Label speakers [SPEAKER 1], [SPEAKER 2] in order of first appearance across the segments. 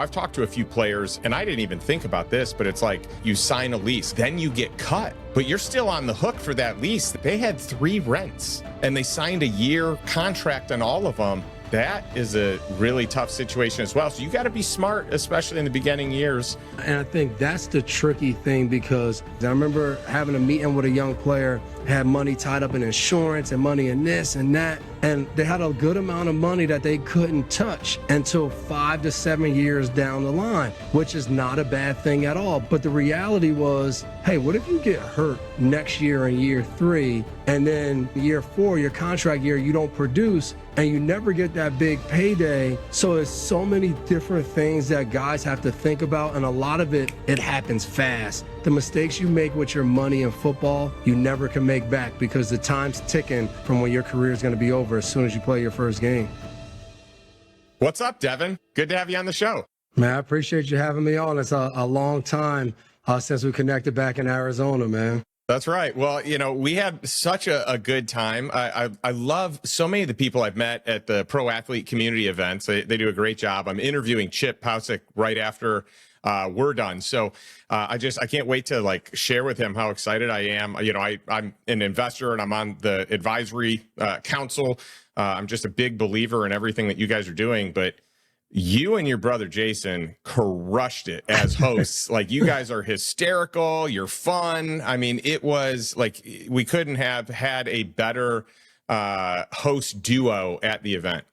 [SPEAKER 1] I've talked to a few players, and I didn't even think about this, but it's like you sign a lease, then you get cut, but you're still on the hook for that lease. They had 3 rents, and they signed a year contract on all of them. That is a really tough situation as well. So you got to be smart, especially in the beginning years.
[SPEAKER 2] And I think that's the tricky thing, because I remember having a meeting with a young player, had money tied up in insurance and money in this and that. And they had a good amount of money that they couldn't touch until 5 to 7 years down the line, which is not a bad thing at all. But the reality was, hey, what if you get hurt next year in year 3, and then year 4, your contract year, you don't produce and you never get that big payday? So it's so many different things that guys have to think about, and a lot of it happens fast. The mistakes you make with your money in football, you never can make back, because the time's ticking from when your career is going to be over as soon as you play your first game.
[SPEAKER 1] What's up, Devin? Good to have you on the show.
[SPEAKER 2] Man, I appreciate you having me on. It's a long time since we connected back in Arizona, man.
[SPEAKER 1] That's right. Well, we had such a good time. I love so many of the people I've met at the pro athlete community events. They do a great job. I'm interviewing Chip Pausick right after we're done. So I can't wait to share with him how excited I am. I'm an investor and I'm on the advisory council. I'm just a big believer in everything that you guys are doing, but you and your brother Jason crushed it as hosts. You guys are hysterical. You're fun. I mean, it was we couldn't have had a better host duo at the event.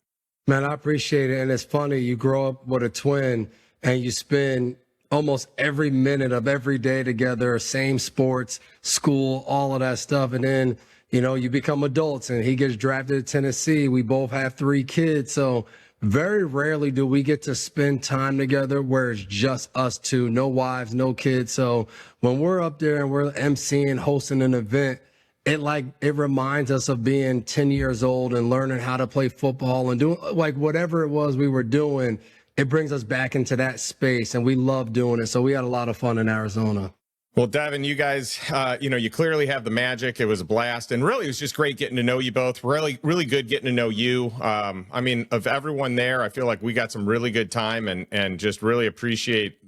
[SPEAKER 2] Man, I appreciate it. And it's funny, you grow up with a twin and you spend almost every minute of every day together, same sports, school, all of that stuff. And then, you become adults and he gets drafted to Tennessee. We both have 3 kids. So very rarely do we get to spend time together where it's just us 2, no wives, no kids. So when we're up there and we're emceeing, hosting an event, it reminds us of being 10 years old and learning how to play football and doing whatever it was we were doing. It brings us back into that space, and we love doing it. So we had a lot of fun in Arizona.
[SPEAKER 1] Well, Devin, you guys, you clearly have the magic. It was a blast. And really, it was just great getting to know you both. Really, really good getting to know you. Of everyone there, I feel like we got some really good time, and just really appreciate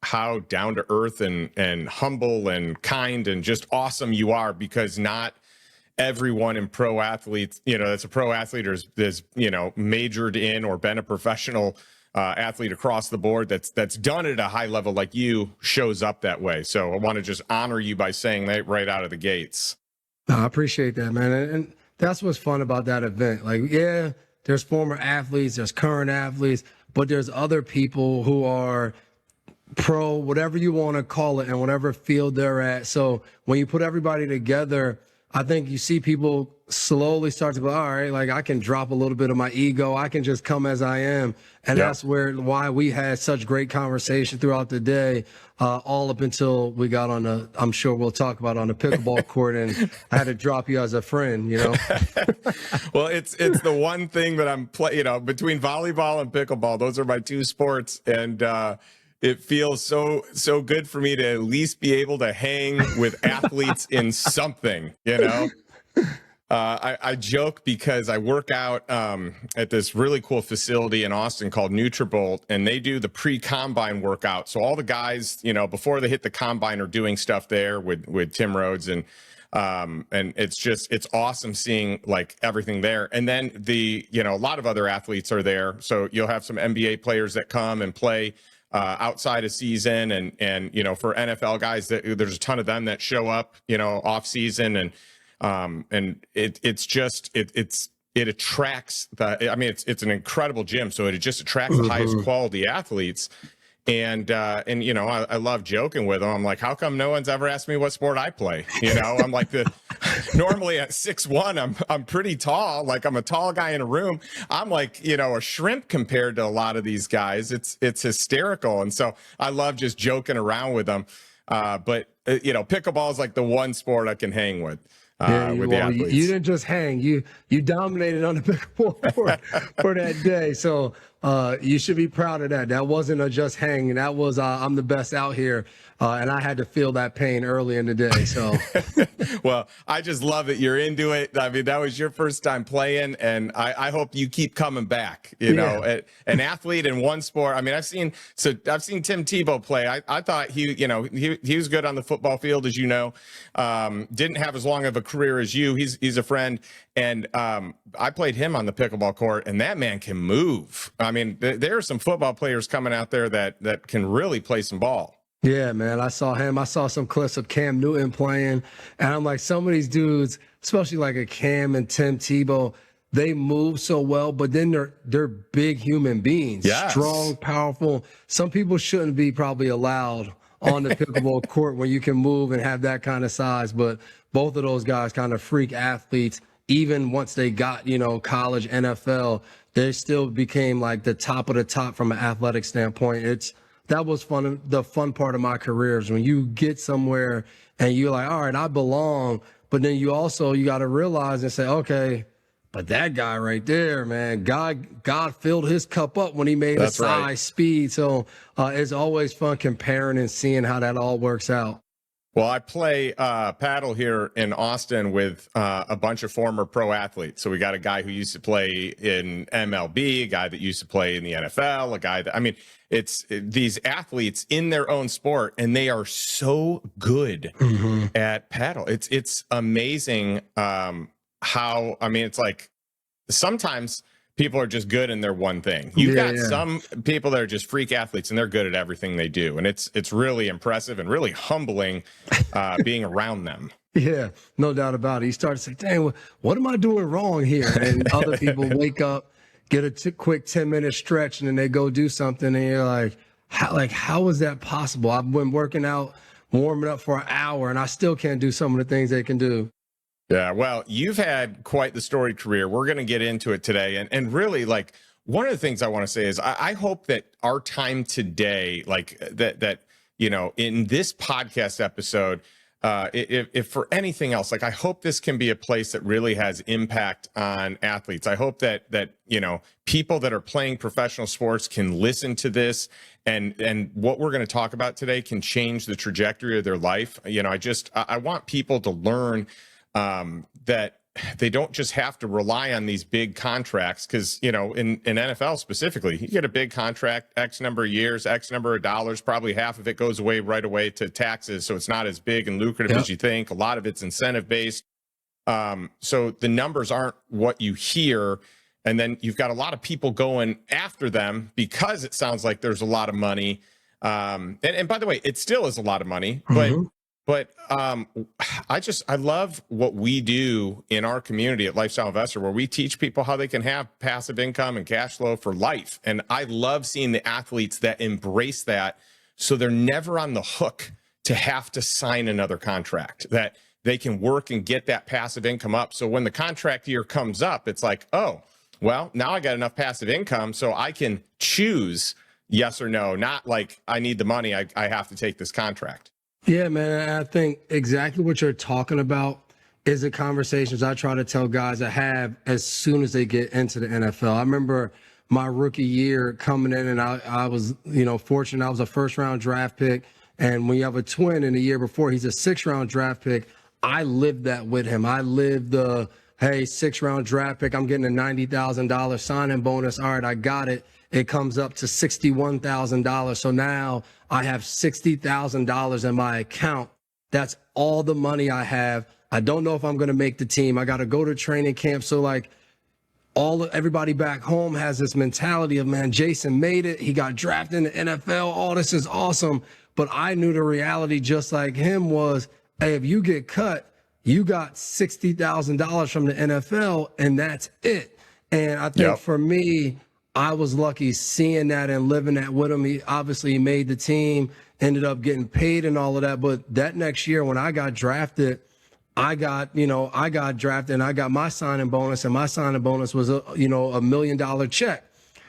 [SPEAKER 1] how down to earth and humble and kind and just awesome you are, because not everyone in pro athletes, that's a pro athlete or is majored in or been a professional athlete across the board that's done it at a high level like you shows up that way. So I want to just honor you by saying that right out of the gates.
[SPEAKER 2] I appreciate that, man. And that's what's fun about that event. There's former athletes, there's current athletes, but there's other people who are pro, whatever you want to call it, and whatever field they're at. So when you put everybody together, I think you see people slowly start to go, all right, I can drop a little bit of my ego. I can just come as I am. And That's why we had such great conversation throughout the day, all up until we got on I'm sure we'll talk about on the pickleball court, and I had to drop you as a friend,
[SPEAKER 1] Well, it's the one thing that I'm between volleyball and pickleball, those are my 2 sports. And, it feels so good for me to at least be able to hang with athletes in something, I joke because I work out at this really cool facility in Austin called Nutrabolt, and they do the pre-combine workout. So all the guys, before they hit the combine, are doing stuff there with Tim Rhodes, and it's awesome seeing everything there. And then a lot of other athletes are there. So you'll have some NBA players that come and play outside of season, and for NFL guys, there's a ton of them that show up off season, and it attracts it's an incredible gym, so it just attracts the highest quality athletes. And I love joking with them. I'm like, how come no one's ever asked me what sport I play? I'm normally at 6'1", I'm pretty tall. I'm a tall guy in a room. I'm a shrimp compared to a lot of these guys. It's hysterical. And so I love just joking around with them. But pickleball is the one sport I can hang with. With the athletes.
[SPEAKER 2] You didn't just hang. You dominated on the pickleball court for that day. So you should be proud of that. That wasn't a just hang. That was I'm the best out here. And I had to feel that pain early in the day. So,
[SPEAKER 1] well, I just love that you're into it. I mean, that was your first time playing, and I hope you keep coming back. You know, an athlete in one sport. I mean, I've seen Tim Tebow play. I thought he was good on the football field, as you know. Didn't have as long of a career as you. He's a friend, and I played him on the pickleball court, and that man can move. I mean, there are some football players coming out there that can really play some ball.
[SPEAKER 2] Yeah, man, I saw him. I saw some clips of Cam Newton playing, and I'm like, some of these dudes, especially like a Cam and Tim Tebow, they move so well, but then they're big human beings, strong, powerful. Some people shouldn't be probably allowed on the pickleball court when you can move and have that kind of size, but both of those guys kind of freak athletes. Even once they got, college, NFL, they still became like the top of the top from an athletic standpoint. That was fun. The fun part of my career is when you get somewhere and you're like, all right, I belong. But then you got to realize and say, okay, but that guy right there, man, God filled his cup up when he made the size, speed. So it's always fun comparing and seeing how that all works out.
[SPEAKER 1] Well, I play paddle here in Austin with a bunch of former pro athletes. So we got a guy who used to play in MLB, a guy that used to play in the NFL, a guy that, I mean, it's these athletes in their own sport, and they are so good at paddle. It's amazing how, I mean, it's like sometimes people are just good in their one thing. You've got some people that are just freak athletes and they're good at everything they do. And it's really impressive and really humbling being around them.
[SPEAKER 2] Yeah, no doubt about it. You start to say, dang, what am I doing wrong here? And other people wake up, get a quick 10-minute stretch, and then they go do something. And you're like, how is that possible? I've been working out, warming up for an hour, and I still can't do some of the things they can do.
[SPEAKER 1] Yeah, well, you've had quite the storied career. We're going to get into it today. And really, like, one of the things I want to say is I hope that our time today, like that in this podcast episode, if for anything else, like, I hope this can be a place that really has impact on athletes. I hope that people that are playing professional sports can listen to this, and what we're going to talk about today can change the trajectory of their life. I want people to learn that they don't just have to rely on these big contracts, because, in NFL specifically, you get a big contract, X number of years, X number of dollars, probably half of it goes away right away to taxes. So it's not as big and lucrative as you think. A lot of it's incentive based. So the numbers aren't what you hear. And then you've got a lot of people going after them because it sounds like there's a lot of money. And by the way, it still is a lot of money, But I love what we do in our community at Lifestyle Investor, where we teach people how they can have passive income and cash flow for life. And I love seeing the athletes that embrace that, so they're never on the hook to have to sign another contract, that they can work and get that passive income up. So when the contract year comes up, it's like, oh, well, now I got enough passive income so I can choose yes or no, not like I need the money, I have to take this contract.
[SPEAKER 2] Yeah, man, I think exactly what you're talking about is the conversations I try to tell guys to have as soon as they get into the NFL. I remember my rookie year coming in, and I was, fortunate. I was a first-round draft pick, and when you have a twin in the year before, he's a sixth-round draft pick. I lived that with him. I lived the, hey, sixth-round draft pick, I'm getting a $90,000 signing bonus. All right, I got it. It comes up to $61,000. So now I have $60,000 in my account. That's all the money I have. I don't know if I'm going to make the team. I got to go to training camp. So like everybody back home has this mentality of, man, Jason made it. He got drafted in the NFL. Oh, this is awesome. But I knew the reality, just like him, was, hey, if you get cut, you got $60,000 from the NFL, and that's it. And I think for me, I was lucky seeing that and living that with him. He obviously made the team, ended up getting paid and all of that. But that next year when I got drafted, I got drafted and I got my signing bonus, and my signing bonus was a $1 million check.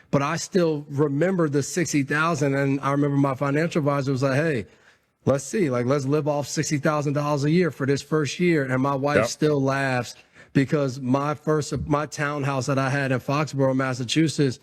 [SPEAKER 2] But I still remember the $60,000, and I remember my financial advisor was like, hey, let's see, let's live off $60,000 a year for this first year. And my wife still laughs, because my townhouse that I had in Foxborough, Massachusetts,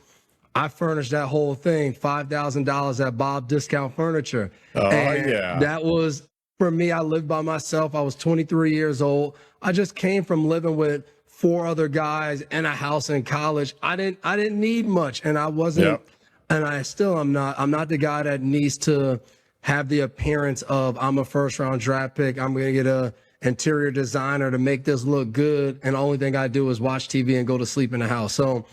[SPEAKER 2] I furnished that whole thing, $5,000 at Bob Discount Furniture.
[SPEAKER 1] Oh,
[SPEAKER 2] And
[SPEAKER 1] yeah.
[SPEAKER 2] that was, for me, I lived by myself. I was 23 years old. I just came from living with 4 other guys in a house in college. I didn't need much, and I wasn't,
[SPEAKER 1] Yep.
[SPEAKER 2] and I still am not. I'm not the guy that needs to have the appearance of I'm a first round draft pick. I'm going to get a interior designer to make this look good, and the only thing I do is watch TV and go to sleep in the house. So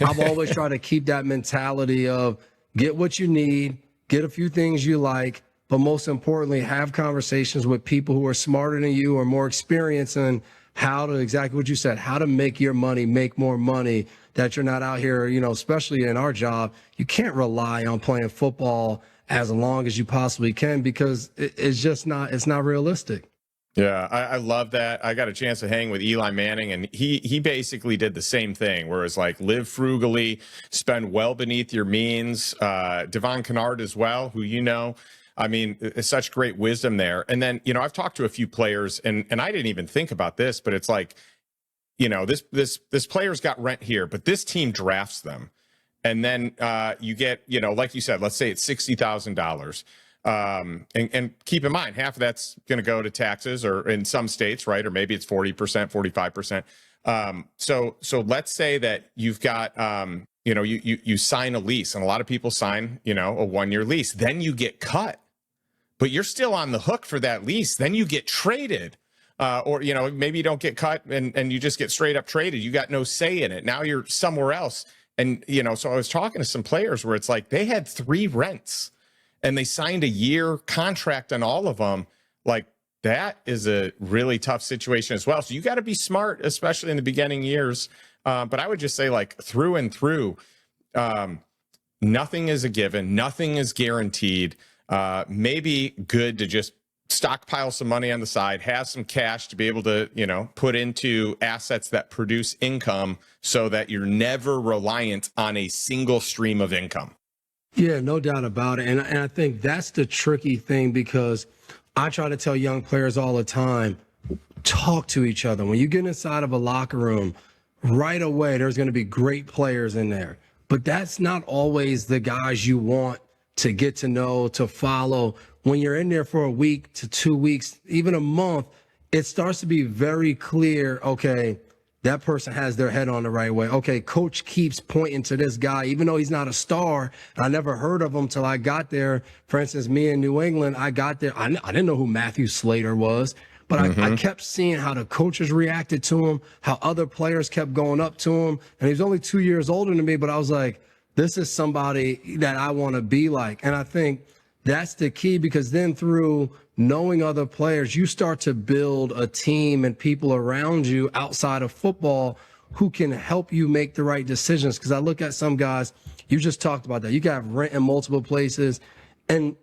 [SPEAKER 2] I've always tried to keep that mentality of get what you need, get a few things you like, but most importantly, have conversations with people who are smarter than you or more experienced in how to, exactly what you said, how to make your money, make more money, that you're not out here, especially in our job, you can't rely on playing football as long as you possibly can because it's just not, it's not realistic.
[SPEAKER 1] Yeah, I love that. I got a chance to hang with Eli Manning, and he basically did the same thing, where it's like live frugally, spend well beneath your means. Devon Kennard as well, who I mean, it's such great wisdom there. And then I've talked to a few players, and I didn't even think about this, but it's like this player's got rent here, but this team drafts them, and then you get like you said, let's say it's $60,000. And keep in mind, half of that's going to go to taxes, or in some states, right? Or maybe it's 40%, 45%. So let's say that you've got, you sign a lease, and a lot of people sign, a 1-year lease. Then you get cut, but you're still on the hook for that lease. Then you get traded, or maybe you don't get cut, and you just get straight up traded. You got no say in it. Now you're somewhere else, and so I was talking to some players where it's like they had 3 rents. And they signed a year contract on all of them. Like, that is a really tough situation as well. So you got to be smart, especially in the beginning years. But I would just say, like, through and through, nothing is a given. Nothing is guaranteed. Maybe good to just stockpile some money on the side, have some cash to be able to, put into assets that produce income so that you're never reliant on a single stream of income.
[SPEAKER 2] Yeah, no doubt about it. And I think that's the tricky thing, because I try to tell young players all the time, talk to each other. When you get inside of a locker room, right away, there's going to be great players in there. But that's not always the guys you want to get to know, to follow. When you're in there for a week to 2 weeks, even a month, it starts to be very clear, okay, that person has their head on the right way. Okay, coach keeps pointing to this guy, even though he's not a star. I never heard of him till I got there. For instance, me in New England, I got there. I didn't know who Matthew Slater was, but I kept seeing how the coaches reacted to him, how other players kept going up to him. And he was only 2 years older than me, but I was like, this is somebody that I want to be like. And I think that's the key, because then through knowing other players, you start to build a team and people around you outside of football who can help you make the right decisions. Because I look at some guys, you just talked about that. You got rent in multiple places. And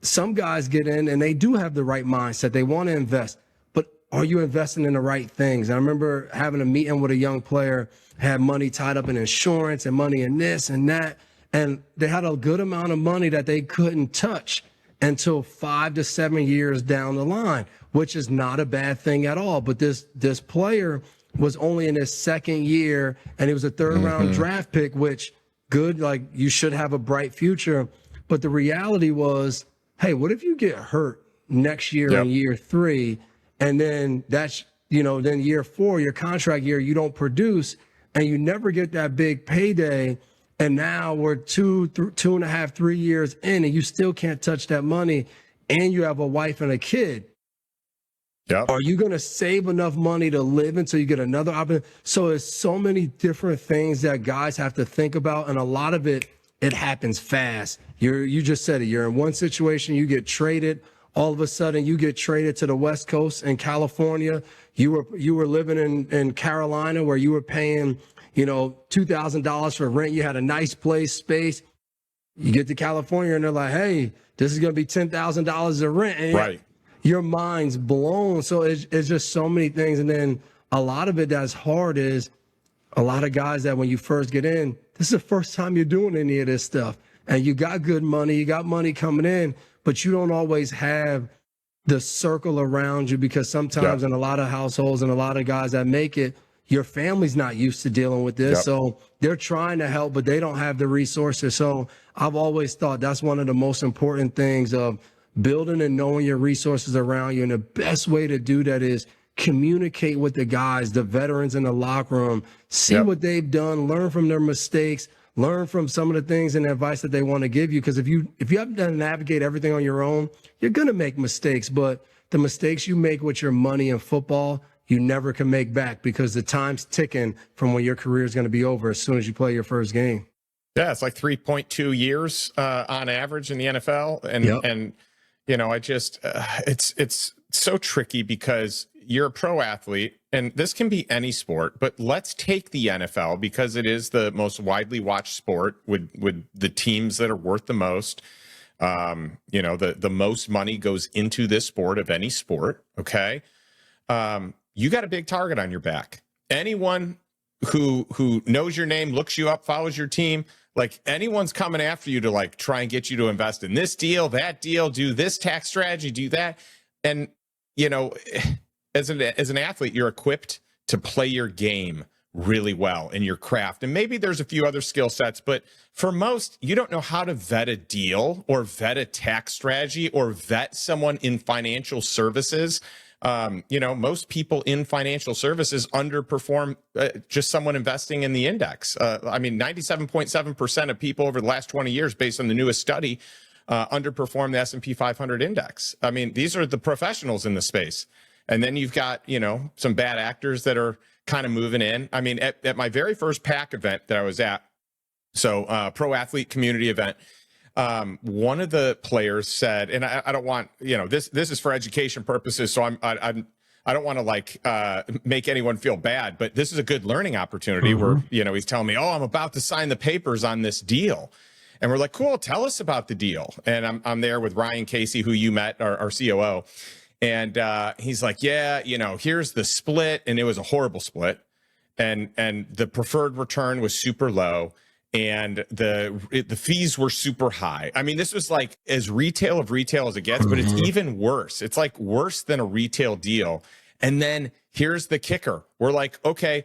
[SPEAKER 2] some guys get in and they do have the right mindset. They want to invest. But are you investing in the right things? I remember having a meeting with a young player, had money tied up in insurance and money in this and that. And they had a good amount of money that they couldn't touch until 5 to 7 years down the line, which is not a bad thing at all. But this player was only in his 2nd year, and he was a 3rd round draft pick, which good, like you should have a bright future. But the reality was, hey, what if you get hurt next year in year 3, and then that's, then year 4, your contract year, you don't produce, and you never get that big payday. And now we're 2.5, 3 years in, and you still can't touch that money, and you have a wife and a kid.
[SPEAKER 1] Yep.
[SPEAKER 2] Are you going to save enough money to live until you get another opportunity? So there's so many different things that guys have to think about, and a lot of it happens fast. You just said it. You're in one situation, you get traded. All of a sudden, you get traded to the West Coast in California. You were living in Carolina, where you were paying $2,000 for rent. You had a nice place, space. You get to California and they're like, hey, this is going to be $10,000 of rent. And
[SPEAKER 1] Right.
[SPEAKER 2] Your mind's blown. So it's just so many things. And then a lot of it that's hard is a lot of guys that when you first get in, this is the first time you're doing any of this stuff. And you got good money, you got money coming in, but you don't always have the circle around you, because sometimes in a lot of households and a lot of guys that make it, your family's not used to dealing with this.
[SPEAKER 1] Yep.
[SPEAKER 2] So they're trying to help, but they don't have the resources. So I've always thought that's one of the most important things of building and knowing your resources around you. And the best way to do that is communicate with the guys, the veterans in the locker room, see
[SPEAKER 1] Yep.
[SPEAKER 2] what they've done, learn from their mistakes, learn from some of the things and advice that they want to give you. Because if you have to navigate everything on your own, you're going to make mistakes. But the mistakes you make with your money in football, you never can make back, because the time's ticking from when your career is going to be over as soon as you play your first game.
[SPEAKER 1] Yeah, it's like 3.2 years on average in the NFL. And,
[SPEAKER 2] Yep.
[SPEAKER 1] and you know, I just, it's so tricky because you're a pro athlete, and this can be any sport, but let's take the NFL because it is the most widely watched sport with the teams that are worth the most. You know, the most money goes into this sport of any sport. Okay. You got a big target on your back. Anyone who knows your name, looks you up, follows your team, like anyone's coming after you to like try and get you to invest in this deal, that deal, do this tax strategy, do that. And, you know, as an athlete, you're equipped to play your game really well in your craft. And maybe there's a few other skill sets, but for most, you don't know how to vet a deal or vet a tax strategy or vet someone in financial services. You know, most people in financial services underperform just someone investing in the index. I mean, 97.7% of people over the last 20 years, based on the newest study, underperform the S&P 500 index. I mean, these are the professionals in the space. And then you've got, you know, some bad actors that are kind of moving in. I mean, at my very first PAC event that I was at, so pro athlete community event, one of the players said, and I don't want, you know, this is for education purposes, so I don't want to like make anyone feel bad, but this is a good learning opportunity where, you know, he's telling me, oh, I'm about to sign the papers on this deal. And we're like, cool, tell us about the deal. And I'm there with Ryan Casey, who you met, our COO. And he's like, yeah, you know, here's the split. And it was a horrible split. And the preferred return was super low. And the fees were super high. I mean, this was like as retail as it gets, but it's even worse. It's like worse than a retail deal. And then here's the kicker. We're like, okay,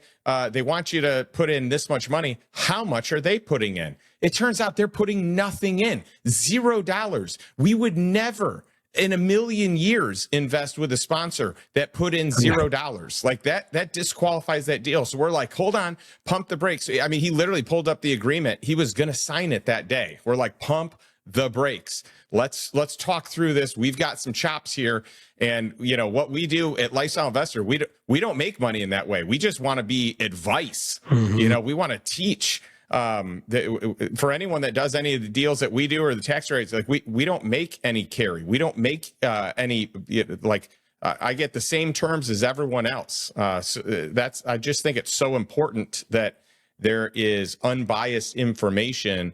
[SPEAKER 1] they want you to put in this much money. How much are they putting in? It turns out they're putting nothing in, $0. We would never in a million years invest with a sponsor that put in $0. Like that disqualifies that deal. So we're like, hold on, pump the brakes. I mean, he literally pulled up the agreement. He was going to sign it that day. We're like, pump the brakes. Let's talk through this. We've got some chops here. And you know what we do at Lifestyle Investor, we don't make money in that way. We just want to be advice. You know, we want to teach. For anyone that does any of the deals that we do or the tax rates, like we don't make any carry. We don't make any, like I get the same terms as everyone else. So I just think it's so important that there is unbiased information,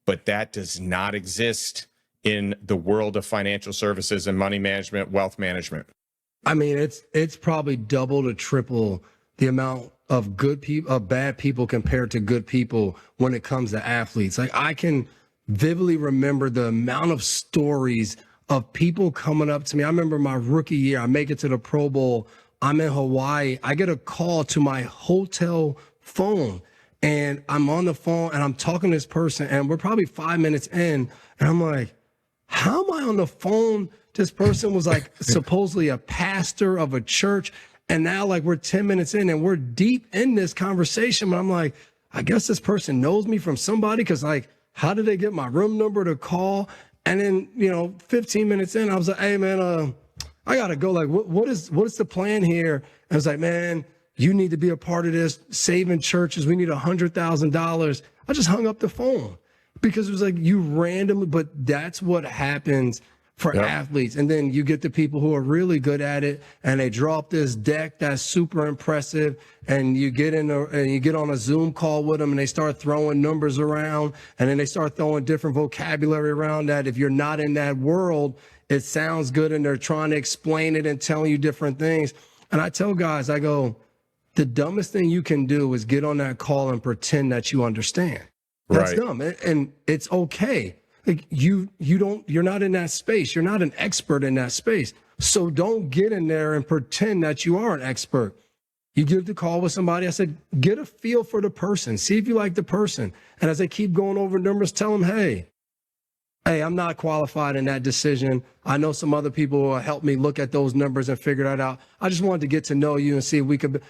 [SPEAKER 1] but that does not exist in the world of financial services and money management, wealth management.
[SPEAKER 2] I mean, it's probably double to triple the amount of good people, of bad people compared to good people when it comes to athletes. Like I can vividly remember the amount of stories of people coming up to me. I remember my rookie year, I make it to the Pro Bowl. I'm in Hawaii. I get a call to my hotel phone and I'm on the phone and I'm talking to this person and we're probably 5 minutes in and I'm like, how am I on the phone? This person was like supposedly a pastor of a church. And now like we're 10 minutes in and we're deep in this conversation. But I'm like, I guess this person knows me from somebody. Cause like, how did they get my room number to call? And then, you know, 15 minutes in, I was like, hey man, I gotta go. Like, what is the plan here? And I was like, man, you need to be a part of this, saving churches. We need $100,000. I just hung up the phone because it was like you randomly, but that's what happens for athletes. And then you get the people who are really good at it and they draw up this deck that's super impressive and you get and you get on a Zoom call with them and they start throwing numbers around and then they start throwing different vocabulary around that. If you're not in that world, it sounds good and they're trying to explain it and telling you different things. And I tell guys, I go, the dumbest thing you can do is get on that call and pretend that you understand. That's dumb. And it's okay. Like you're not in that space. You're not an expert in that space. So don't get in there and pretend that you are an expert. You give the call with somebody. I said, get a feel for the person. See if you like the person. And as they keep going over numbers, tell them, hey, I'm not qualified in that decision. I know some other people will help me look at those numbers and figure that out. I just wanted to get to know you and see if we could.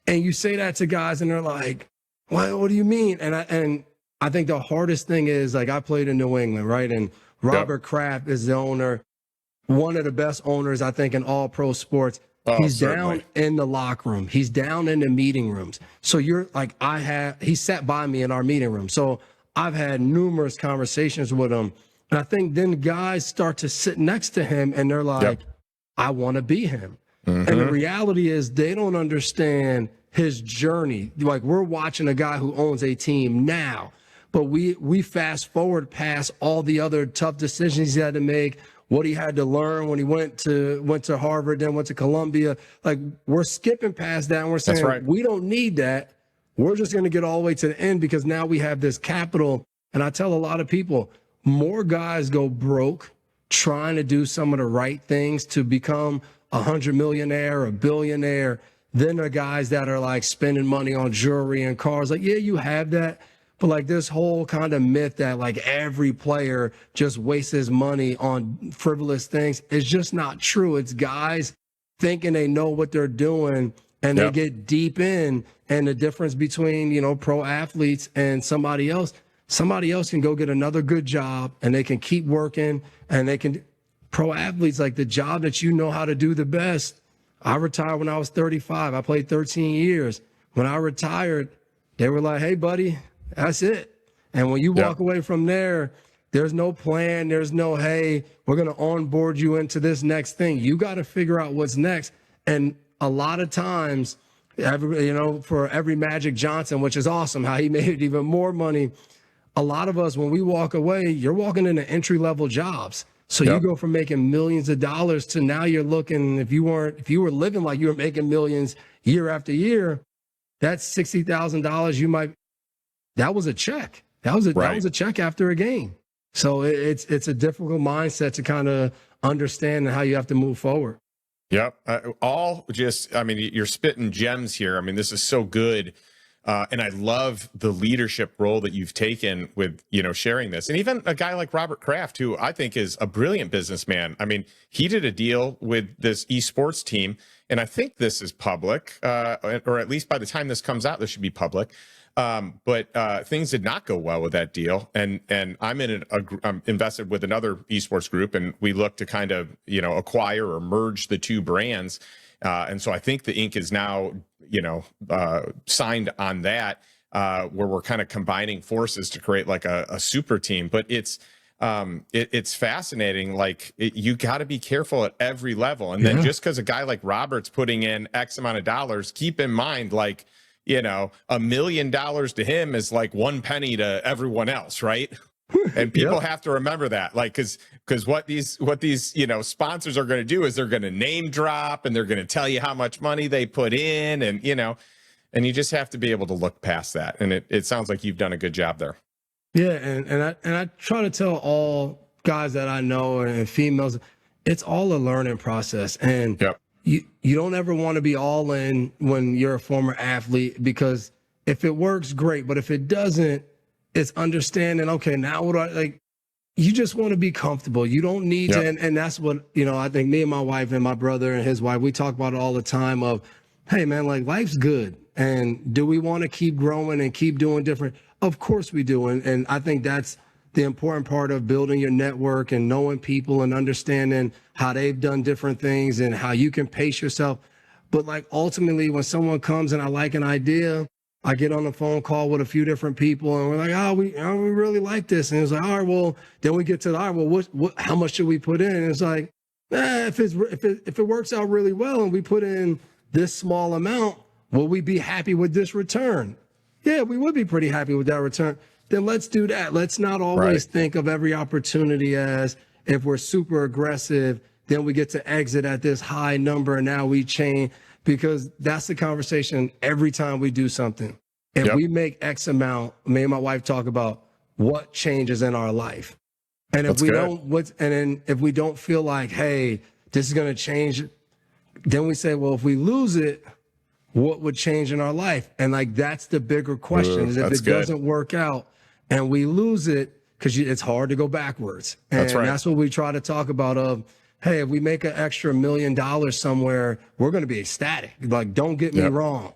[SPEAKER 2] And you say that to guys and they're like, what do you mean? And I think the hardest thing is, like, I played in New England, right? And Robert Kraft is the owner, one of the best owners, I think, in all pro sports. He's certainly down in the locker room. He's down in the meeting rooms. So you're like, he sat by me in our meeting room. So I've had numerous conversations with him. And I think then guys start to sit next to him and they're like, I want to be him. Mm-hmm. And the reality is they don't understand his journey. Like, we're watching a guy who owns a team now, but we fast forward past all the other tough decisions he had to make, what he had to learn when he went to Harvard, then went to Columbia. Like, we're skipping past that and we're saying, we don't need that. We're just going to get all the way to the end because now we have this capital. And I tell a lot of people, more guys go broke trying to do some of the right things to become a $100 millionaire or a billionaire than the guys that are like spending money on jewelry and cars. Like, yeah, you have that. But like this whole kind of myth that like every player just wastes his money on frivolous things is just not true. It's guys thinking they know what they're doing and they get deep in. And the difference between, pro athletes and somebody else can go get another good job and they can keep working and they can. Pro athletes, like the job that you know how to do the best. I retired when I was 35. I played 13 years. When I retired, they were like, hey, buddy, that's it. And when you walk away from there, there's no plan. There's no, hey, we're going to onboard you into this next thing. You got to figure out what's next. And a lot of times, for every Magic Johnson, which is awesome, how he made even more money. A lot of us, when we walk away, you're walking into entry-level jobs. So you go from making millions of dollars to now you're looking, if you were living like you were making millions year after year, that's $60,000. That was a check. That was a check after a game. So it's a difficult mindset to kind of understand how you have to move forward.
[SPEAKER 1] Yep. You're spitting gems here. I mean, this is so good. And I love the leadership role that you've taken with, sharing this. And even a guy like Robert Kraft, who I think is a brilliant businessman. I mean, he did a deal with this esports team, and I think this is public, or at least by the time this comes out, this should be public. But things did not go well with that deal. And I'm I'm invested with another esports group, and we look to kind of, acquire or merge the two brands. And so I think the ink is now, signed on that, where we're kind of combining forces to create like a super team. But it's fascinating. Like, you got to be careful at every level. And then just because a guy like Robert's putting in X amount of dollars, keep in mind, like, $1 million to him is like one penny to everyone else, right? And people have to remember that, like, because what these sponsors are going to do is they're going to name drop and they're going to tell you how much money they put in, and and you just have to be able to look past that. And it sounds like you've done a good job there.
[SPEAKER 2] Yeah, and I try to tell all guys that I know and females, it's all a learning process, and you don't ever want to be all in when you're a former athlete, because if it works, great, but if it doesn't, it's understanding, okay, now you just want to be comfortable. You don't need to, and that's what, I think me and my wife and my brother and his wife, we talk about it all the time of, hey man, like, life's good. And do we want to keep growing and keep doing different? Of course we do. And I think that's the important part of building your network and knowing people and understanding how they've done different things and how you can pace yourself. But like, ultimately, when someone comes and I like an idea, I get on a phone call with a few different people and we're like, we really like this. And it's like, all right, well, then we get to how much should we put in? And it's like, if it works out really well and we put in this small amount, will we be happy with this return? Yeah, we would be pretty happy with that return. Then let's do that. Let's not always think of every opportunity as, if we're super aggressive, then we get to exit at this high number and now we change. Because that's the conversation every time we do something. If we make X amount, me and my wife talk about what changes in our life. And if if we don't feel like, hey, this is going to change, then we say, well, if we lose it, what would change in our life? And like, that's the bigger question, is if
[SPEAKER 1] that's
[SPEAKER 2] it
[SPEAKER 1] good.
[SPEAKER 2] doesn't work out and we lose it, because it's hard to go backwards. And
[SPEAKER 1] That's right.
[SPEAKER 2] that's what we try to talk about of, hey, if we make an extra $1 million somewhere, we're going to be ecstatic. Like, don't get me wrong.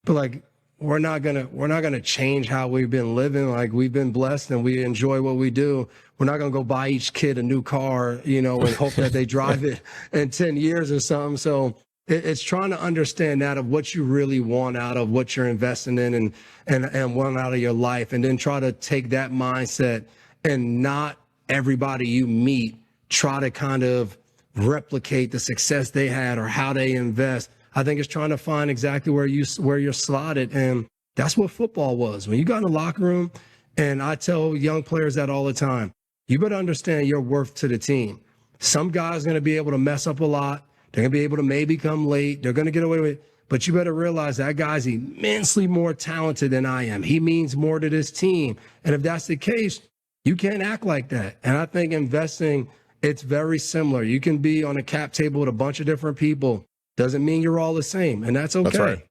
[SPEAKER 2] But like, we're not gonna change how we've been living. Like, we've been blessed and we enjoy what we do. We're not gonna go buy each kid a new car, you know, and hope that they drive it in 10 years or something. So it's trying to understand that of what you really want out of what you're investing in and want out of your life, and then try to take that mindset, and not everybody you meet try to kind of replicate the success they had or how they invest. I think it's trying to find exactly where you're slotted. And that's what football was. When you got in the locker room, and I tell young players that all the time, you better understand your worth to the team. Some guys are going to be able to mess up a lot. They're going to be able to maybe come late. They're going to get away with it. But you better realize that guy's immensely more talented than I am. He means more to this team. And if that's the case, you can't act like that. And I think investing, it's very similar. You can be on a cap table with a bunch of different people. Doesn't mean you're all the same, and that's okay.
[SPEAKER 1] That's right.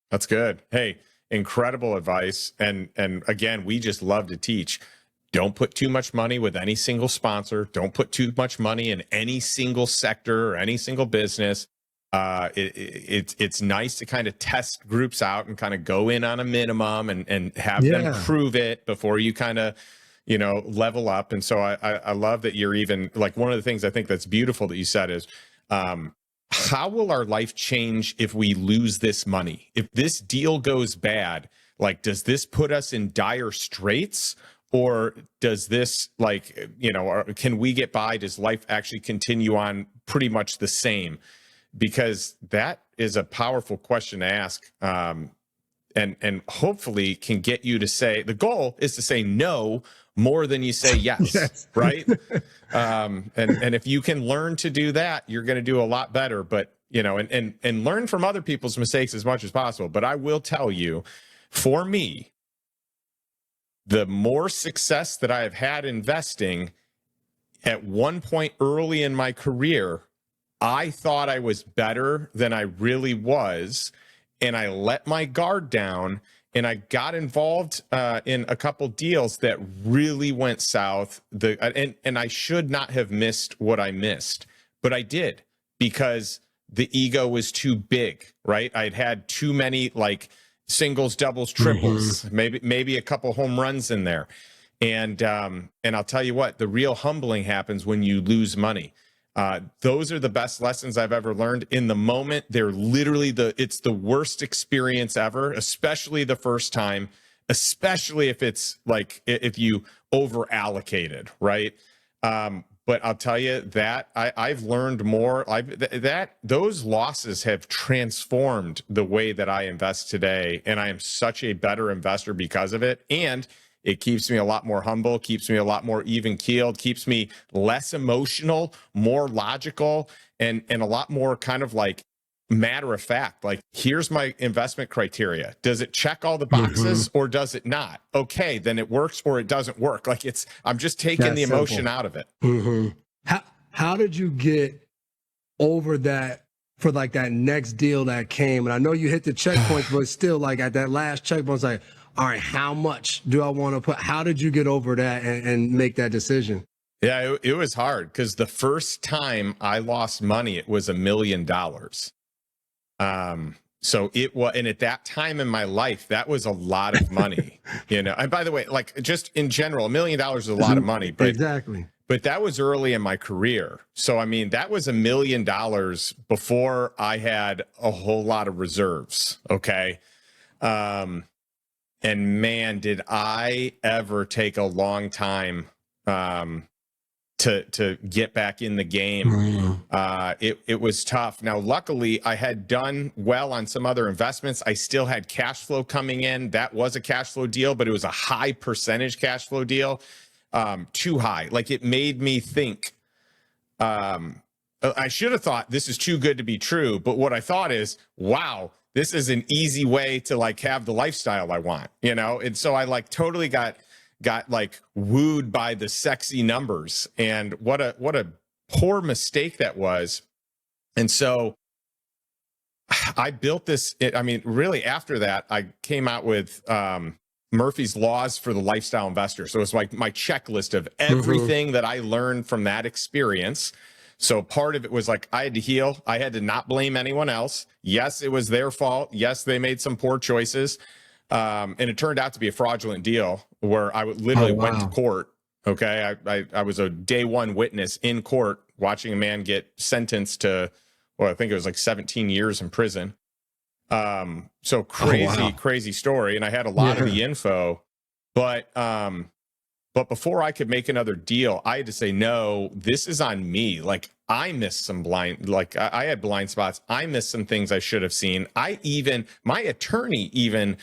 [SPEAKER 1] That's good. Hey, incredible advice. And again, we just love to teach. Don't put too much money with any single sponsor. Don't put too much money in any single sector or any single business. It's nice to kind of test groups out and kind of go in on a minimum and have them prove it before you kind of, you know, level up. And so I love that you're even, like, one of the things I think that's beautiful that you said is, how will our life change if we lose this money? If this deal goes bad, like, does this put us in dire straits, or does this, like, you know, or can we get by? Does life actually continue on pretty much the same? Because that is a powerful question to ask. And hopefully can get you to say, the goal is to say no more than you say yes, right? And if you can learn to do that, you're going to do a lot better. But, you know, and learn from other people's mistakes as much as possible. But I will tell you, for me, the more success that I have had investing, at one point early in my career, I thought I was better than I really was, and I let my guard down, and I got involved in a couple deals that really went south. And I should not have missed what I missed, but I did, because the ego was too big, right? I'd had too many, like, singles, doubles, triples, maybe a couple home runs in there. And I'll tell you what, the real humbling happens when you lose money. Those are the best lessons I've ever learned. In the moment, they're literally it's the worst experience ever, especially the first time, especially if it's like, if you over allocated, right? But I'll tell you that I've learned more. Those losses have transformed the way that I invest today. And I am such a better investor because of it. And it keeps me a lot more humble, keeps me a lot more even keeled, keeps me less emotional, more logical, and a lot more kind of like matter of fact. Like, here's my investment criteria. Does it check all the boxes or does it not? Okay, then it works or it doesn't work. Like, I'm just taking the emotion out of it.
[SPEAKER 2] How did you get over that for like that next deal that came? And I know you hit the checkpoints, but still, like, at that last checkpoint, it's like, all right, how much do I want to put? How did you get over that and make that decision?
[SPEAKER 1] Yeah, it was hard, because the first time I lost money, it was $1 million. So it was, and at that time in my life, that was a lot of money, you know. And by the way, like, just in general, $1 million is a lot of money, but
[SPEAKER 2] exactly.
[SPEAKER 1] But that was early in my career. So, I mean, that was $1 million before I had a whole lot of reserves. Okay. And man, did I ever take a long time to get back in the game. It was tough. Now, luckily, I had done well on some other investments. I still had cash flow coming in. That was a cash flow deal, but it was a high percentage cash flow deal. Too high. Like, it made me think, I should have thought this is too good to be true. But what I thought is, wow, this is an easy way to, like, have the lifestyle I want, you know? And so I, like, totally got like wooed by the sexy numbers, and what a poor mistake that was. And so I built this. I mean, really, after that, I came out with Murphy's Laws for the Lifestyle Investor. So it's like my checklist of everything that I learned from that experience. So part of it was like I had to heal. I had to not blame anyone else. Yes, it was their fault. Yes, they made some poor choices. And it turned out to be a fraudulent deal where I literally went to court. Okay. I was a day one witness in court watching a man get sentenced to, well, I think it was like 17 years in prison. So crazy story. And I had a lot of the info, but before I could make another deal, I had to say, no, this is on me. Like I missed some I had blind spots. I missed some things I should have seen. My attorney even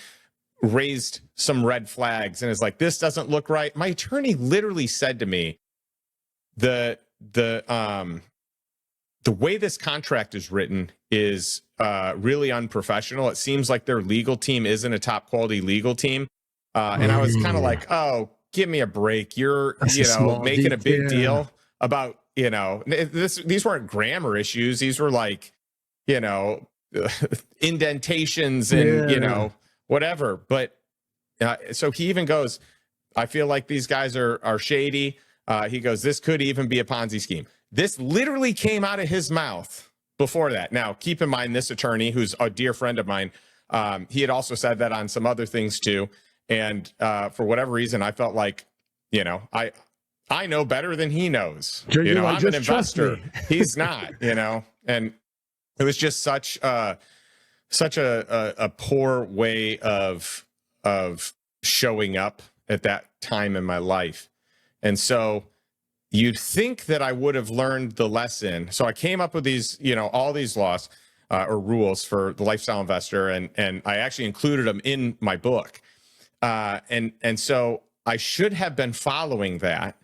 [SPEAKER 1] raised some red flags and is like, this doesn't look right. My attorney literally said to me, the way this contract is written is really unprofessional. It seems like their legal team isn't a top quality legal team. And I was kind of like, oh, give me a break. You're, making a big deal about, these weren't grammar issues. These were like, indentations and, whatever. But so he even goes, I feel like these guys are shady. He goes, this could even be a Ponzi scheme. This literally came out of his mouth before that. Now, keep in mind, this attorney, who's a dear friend of mine, he had also said that on some other things too. And for whatever reason, I felt like, I know better than he knows. I'm an investor. He's not, and it was just such a poor way of showing up at that time in my life. And so you'd think that I would have learned the lesson. So I came up with these, all these laws or rules for the lifestyle investor. And I actually included them in my book. And so I should have been following that,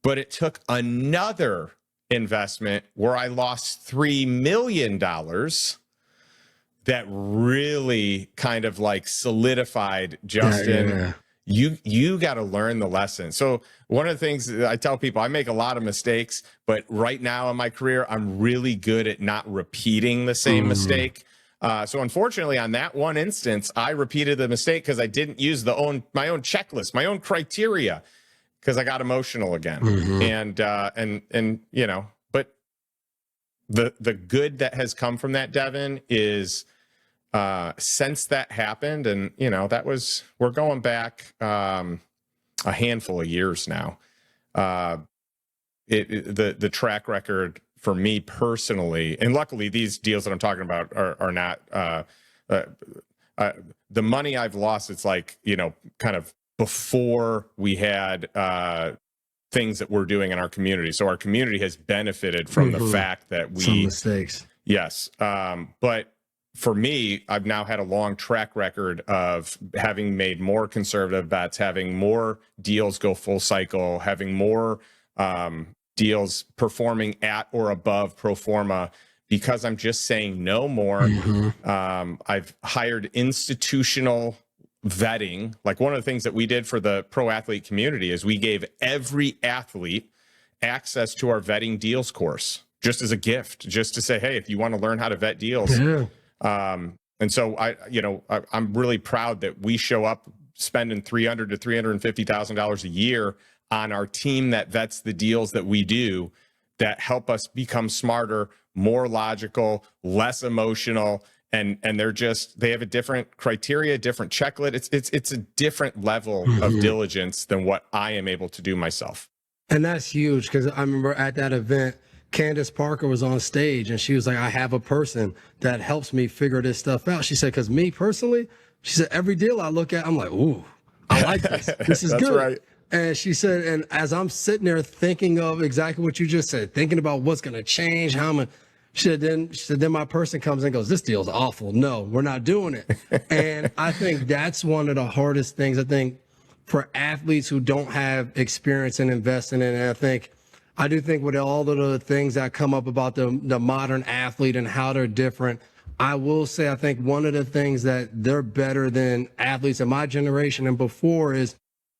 [SPEAKER 1] but it took another investment where I lost $3 million that really kind of like solidified, Justin, you got to learn the lesson. So one of the things that I tell people, I make a lot of mistakes, but right now in my career, I'm really good at not repeating the same mistake. So unfortunately, on that one instance, I repeated the mistake because I didn't use my own checklist, my own criteria, because I got emotional again. But the good that has come from that, Devin, is since that happened, and we're going back a handful of years now. The track record for me personally, and luckily these deals that I'm talking about are not the money I've lost. It's like, kind of before we had things that we're doing in our community. So our community has benefited from the fact that
[SPEAKER 2] some mistakes.
[SPEAKER 1] Yes. But for me, I've now had a long track record of having made more conservative bets, having more deals go full cycle, having more deals performing at or above pro forma, because I'm just saying no more. I've hired institutional vetting. Like one of the things that we did for the pro athlete community is we gave every athlete access to our vetting deals course, just as a gift, just to say, hey, if you want to learn how to vet deals. And so I'm really proud that we show up spending $300,000 to $350,000 a year on our team that vets the deals that we do, that help us become smarter, more logical, less emotional. And they have a different criteria, different checklist. It's a different level of diligence than what I am able to do myself.
[SPEAKER 2] And that's huge, because I remember at that event, Candace Parker was on stage and she was like, I have a person that helps me figure this stuff out. She said, because me personally, she said, every deal I look at, I'm like, ooh, I like this. This is good. Right. And she said, and as I'm sitting there thinking of exactly what you just said, thinking about what's going to change, she said, then my person comes and goes, this deal's awful. No, we're not doing it. And I think that's one of the hardest things, I think, for athletes who don't have experience in investing in. And I do think with all of the things that come up about the modern athlete and how they're different, I will say, I think one of the things that they're better than athletes in my generation and before is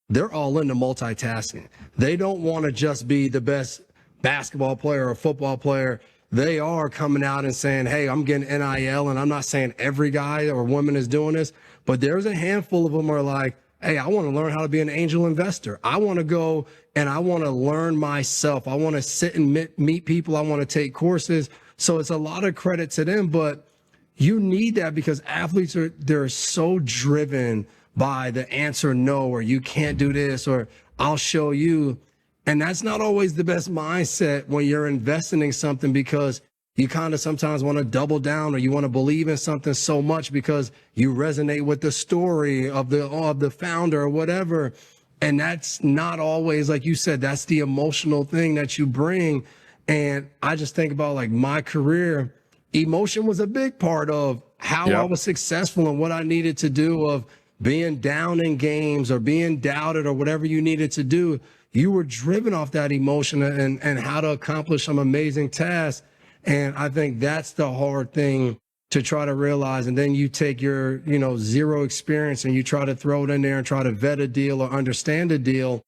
[SPEAKER 2] they're all into multitasking. They don't want to just be the best basketball player or football player. they are coming out and saying, hey, I'm getting NIL. And I'm not saying every guy or woman is doing this, but there's a handful of them who are like, hey, I want to learn how to be an angel investor. I want to go and I want to learn myself. I want to sit and meet people. I want to take courses. So it's a lot of credit to them, but you need that because athletes they're so driven by the answer no, or you can't do this, or I'll show you. And that's not always the best mindset when you're investing in something, because you kind of sometimes want to double down, or you want to believe in something so much because you resonate with the story of the founder or whatever. And that's not always, like you said, that's the emotional thing that you bring. And I just think about like my career, emotion was a big part of how I was successful and what I needed to do, of being down in games or being doubted or whatever you needed to do. You were driven off that emotion and how to accomplish some amazing tasks. And I think that's the hard thing to try to realize. And then you take your, zero experience and you try to throw it in there and try to vet a deal or understand a deal.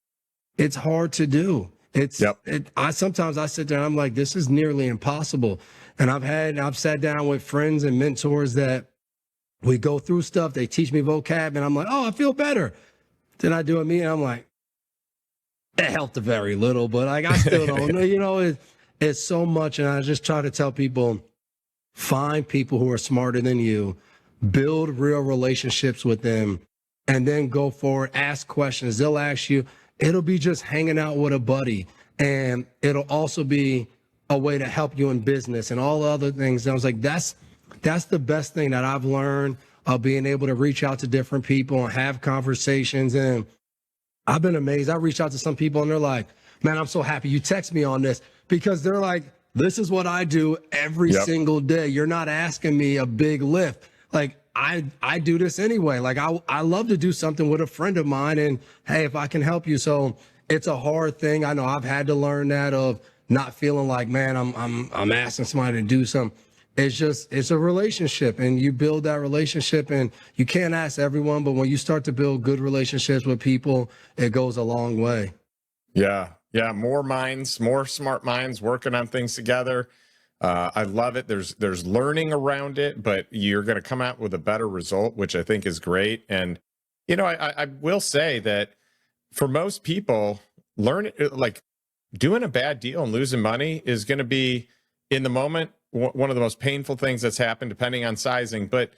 [SPEAKER 2] It's hard to do. Sometimes I sit there and I'm like, this is nearly impossible. And I've sat down with friends and mentors that we go through stuff. They teach me vocab and I'm like, oh, I feel better. Then I do a meeting. I'm like, it helped a very little, but like, I still don't know, it's so much. And I just try to tell people, find people who are smarter than you, build real relationships with them, and then go forward, ask questions. They'll ask you, it'll be just hanging out with a buddy. And it'll also be a way to help you in business and all the other things. And I was like, that's the best thing that I've learned, of being able to reach out to different people and have conversations. And I've been amazed. I reached out to some people and they're like, man, I'm so happy you text me on this, because they're like, this is what I do every single day. You're not asking me a big lift. Like I do this anyway. Like I love to do something with a friend of mine, and hey, if I can help you. So it's a hard thing. I know I've had to learn that, of not feeling like, man, I'm asking somebody to do something. It's a relationship, and you build that relationship, and you can't ask everyone, but when you start to build good relationships with people, it goes a long way.
[SPEAKER 1] Yeah. More smart minds working on things together. I love it. There's learning around it, but you're going to come out with a better result, which I think is great. And, I will say that for most people, doing a bad deal and losing money is going to be, in the moment, one of the most painful things that's happened, depending on sizing. But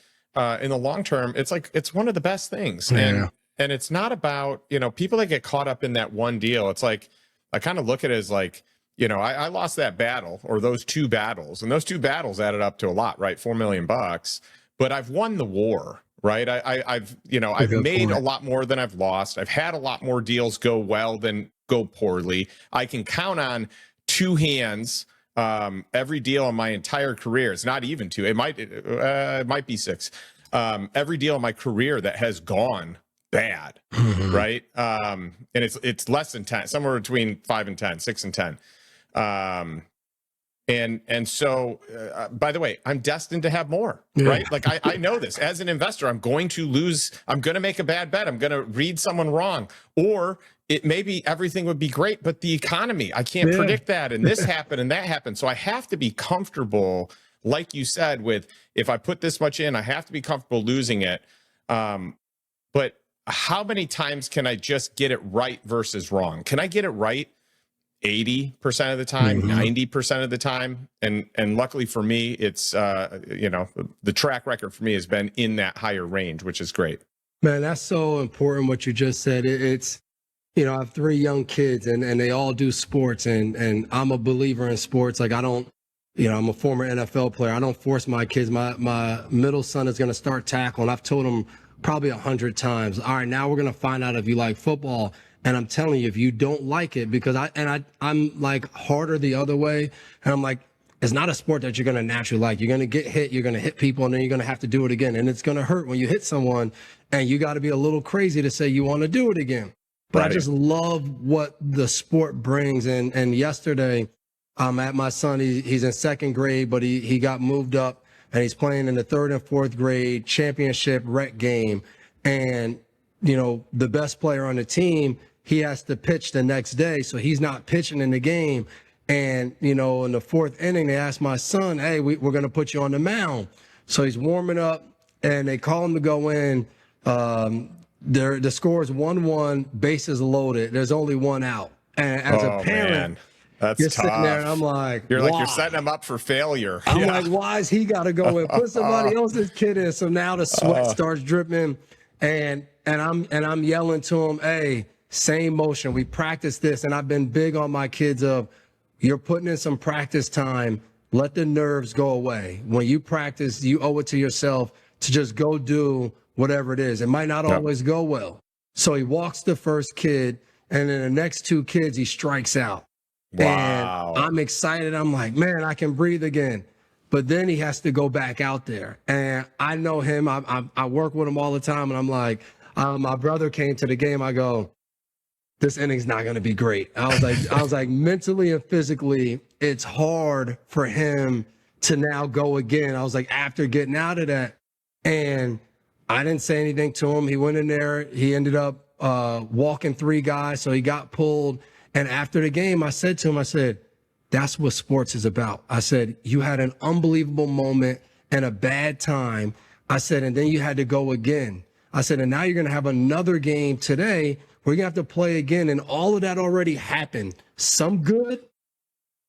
[SPEAKER 1] in the long term, it's one of the best things.
[SPEAKER 2] Yeah.
[SPEAKER 1] And it's not about, people that get caught up in that one deal. It's like, I kind of look at it as like, I lost that battle, or those two battles, and those two battles added up to a lot, right? $4 million, but I've won the war, right? I've made a lot more than I've lost. I've had a lot more deals go well than go poorly. I can count on two hands every deal in my entire career. It's not even two. It might be six. Every deal in my career that has gone bad, right? And it's less than 10, somewhere between 5 and 10, 6 and 10. And so, by the way, I'm destined to have more, right? Like I know this as an investor, I'm going to lose. I'm going to make a bad bet. I'm going to read someone wrong, or maybe everything would be great, but the economy, I can't predict that. And this happened and that happened. So I have to be comfortable, like you said, with, if I put this much in, I have to be comfortable losing it. But how many times can I just get it right versus wrong? Can I get it right 80% of the time, 90% of the time? And luckily for me, it's, the track record for me has been in that higher range, which is great.
[SPEAKER 2] Man, that's so important what you just said. It's, I have 3 young kids and they all do sports, and I'm a believer in sports. Like I'm a former NFL player. I don't force my kids. My middle son is going to start tackling. I've told him probably 100 times, all right, now we're going to find out if you like football. And I'm telling you, if you don't like it, because I'm like harder the other way. And I'm like, it's not a sport that you're going to naturally like. You're going to get hit. You're going to hit people, and then you're going to have to do it again. And it's going to hurt when you hit someone, and you got to be a little crazy to say you want to do it again. But I just love what the sport brings. And yesterday, I'm at my son. He's in 2nd grade, but he got moved up, and he's playing in the 3rd and 4th grade championship rec game. And, the best player on the team, he has to pitch the next day, so he's not pitching in the game. And, you know, in the fourth inning, they asked my son, hey, we're going to put you on the mound. So he's warming up, and they call him to go in. The score is 1-1, bases loaded. There's only one out. And as a parent,
[SPEAKER 1] man. That's
[SPEAKER 2] you're
[SPEAKER 1] tough.
[SPEAKER 2] sitting there, and I'm like,
[SPEAKER 1] you're
[SPEAKER 2] why?
[SPEAKER 1] like, you're setting him up for failure.
[SPEAKER 2] I'm like, why is he got to go in? Put somebody else's kid in. So now the sweat starts dripping, and I'm yelling to him, hey, same motion. We practice this, and I've been big on my kids of, you're putting in some practice time. Let the nerves go away. When you practice, you owe it to yourself to just go do whatever it is. It might not always go well. So he walks the first kid, and then the next two kids, he strikes out.
[SPEAKER 1] Wow.
[SPEAKER 2] And I'm excited. I'm like, man, I can breathe again. But then he has to go back out there. And I know him. I work with him all the time. And I'm like, my brother came to the game. I go, this inning's not going to be great. I was like, mentally and physically, it's hard for him to now go again. I was like, after getting out of that, and I didn't say anything to him. He went in there. He ended up walking three guys, so he got pulled. And after the game, I said to him, I said, that's what sports is about. I said, you had an unbelievable moment and a bad time. I said, and then you had to go again. I said, and now you're going to have another game today. We're going to have to play again. And all of that already happened. Some good,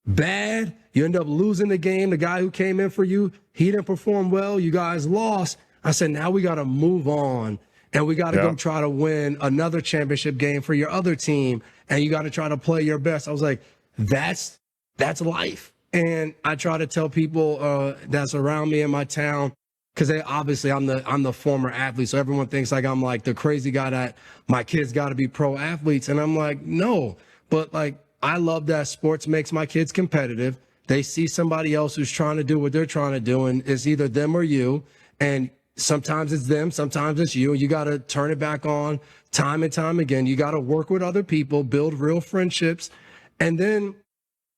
[SPEAKER 2] bad. You end up losing the game. The guy who came in for you, he didn't perform well. You guys lost. I said, now we got to move on. And we got to go try to win another championship game for your other team. And you got to try to play your best. I was like, that's life. And I try to tell people that's around me in my town, because obviously I'm the former athlete. So everyone thinks like I'm like the crazy guy that my kids got to be pro athletes. And I'm like, no. But like, I love that sports makes my kids competitive. They see somebody else who's trying to do what they're trying to do, and it's either them or you. And sometimes it's them, sometimes it's you. You got to turn it back on time and time again. You got to work with other people, build real friendships. And then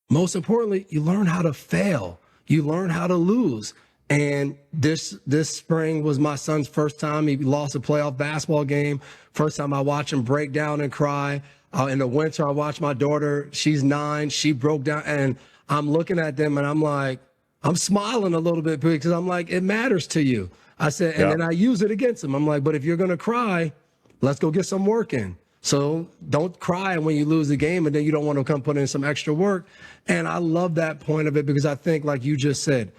[SPEAKER 2] most importantly, you learn how to fail. You learn how to lose. And this spring was my son's first time. He lost a playoff basketball game. First time I watched him break down and cry. In the winter, I watched my daughter. She's 9. She broke down. And I'm looking at them and I'm like, I'm smiling a little bit because I'm like, it matters to you. I said, and then I use it against him. I'm like, but if you're going to cry, let's go get some work in. So don't cry when you lose the game and then you don't want to come put in some extra work. And I love that point of it because I think, like you just said,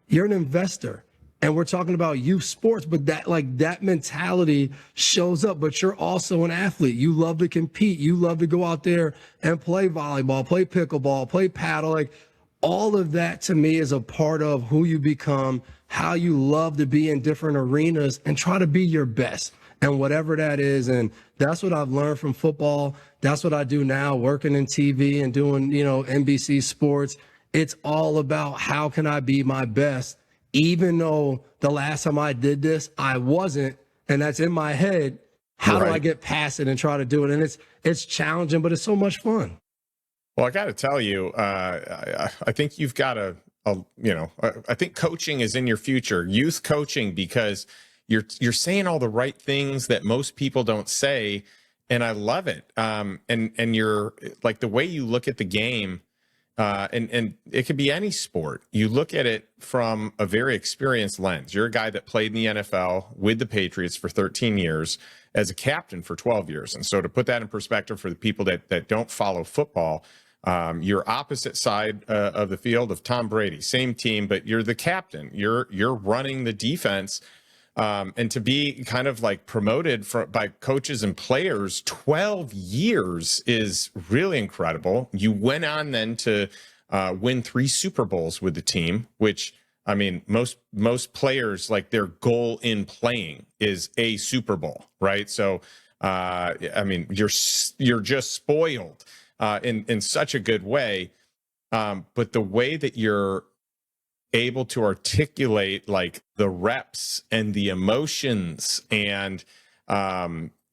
[SPEAKER 2] you're an investor and we're talking about youth sports, but that mentality shows up, but you're also an athlete. You love to compete. You love to go out there and play volleyball, play pickleball, play paddle. Like all of that to me is a part of who you become, how you love to be in different arenas and try to be your best and whatever that is. And that's what I've learned from football. That's what I do now, working in TV and doing, NBC sports. It's all about how can I be my best, even though the last time I did this, I wasn't, and that's in my head. How do I get past it and try to do it? And it's challenging, but it's so much fun.
[SPEAKER 1] Well, I got to tell you, I think you've got I think coaching is in your future, youth coaching, because you're saying all the right things that most people don't say, and I love it. And you're like the way you look at the game, and it could be any sport. You look at it from a very experienced lens. You're a guy that played in the NFL with the Patriots for 13 years, as a captain for 12 years. And so to put that in perspective for the people that don't follow football, you're opposite side of the field of Tom Brady, same team, but you're the captain. You're running the defense. And to be kind of like promoted by coaches and players 12 years is really incredible. You went on then to win 3 Super Bowls with the team, which, I mean, most players, like their goal in playing is a Super Bowl, right? So, I mean, you're just spoiled in such a good way. But the way that you're able to articulate like the reps and the emotions and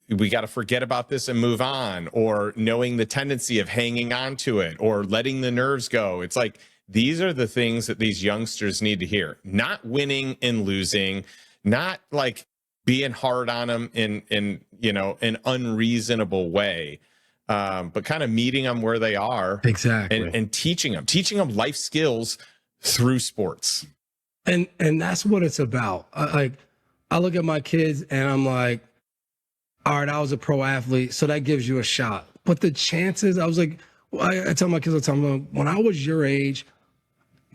[SPEAKER 1] we got to forget about this and move on, or knowing the tendency of hanging on to it or letting the nerves go. It's like, these are the things that these youngsters need to hear, not winning and losing, not like being hard on them in an unreasonable way. but kind of meeting them where they are.
[SPEAKER 2] Exactly.
[SPEAKER 1] And teaching them life skills through sports.
[SPEAKER 2] And that's what it's about. I look at my kids and I'm like, all right, I was a pro athlete, so that gives you a shot. But the chances, I tell my kids all the time, when I was your age,